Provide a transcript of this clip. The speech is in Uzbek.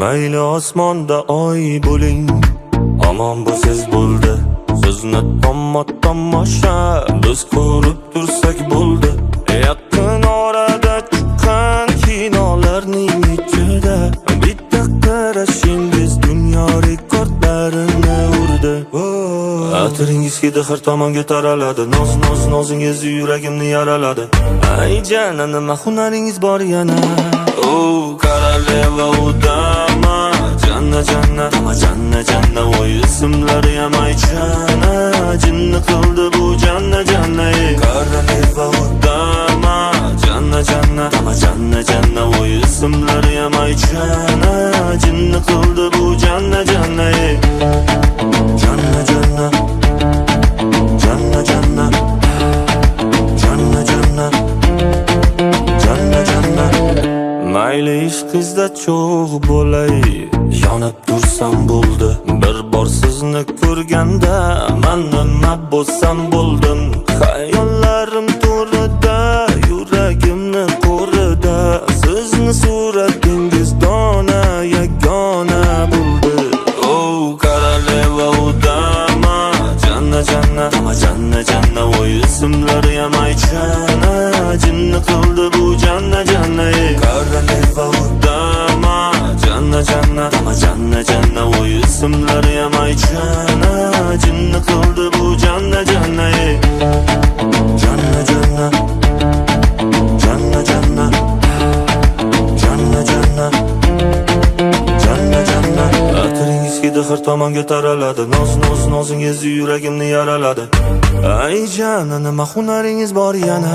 Mayli osmonda oy bo'ling, omon bo'lsiz bo'ldi. Sizni tomosha biz ko'rib tursak bo'ldi. Yaqin orada chiqqan kinolarning ichida bitta qarashingiz dunyo rekordlarini urdi. Atiringiz hidi har tomonga taraladi. Nozingiz yuragimni yaraladi. Ay jana, nima hunaringiz bor yana? Koroleva udama, janna janna, voy ismlari ham aychana, jinni qildi bu janna. Koroleva udama, janna janna, voy ismlari ham aychana, jinni qildi bu janna. Mayli ishqizda cho'g' bo'lay, yonib tursam bo'ldi. Bir bor sizni ko'rganda men nima bo'lsam bo'ldim. Xayollarim to'rida, yuragimni qo'rida, sizni suratingiz dona yagona bo'ldi. Koroleva udama, janna janna, voy ismlari ham aychana, jinni qildi bu janna. Koroleva udama, janna janna, voy ismlari ham aychana, jinni qildi bu janna. Atiringiz hidi har tomonga taraladi. Nozingiz yuragimni yaraladi. Ay jana, nima hunaringiz bor yana?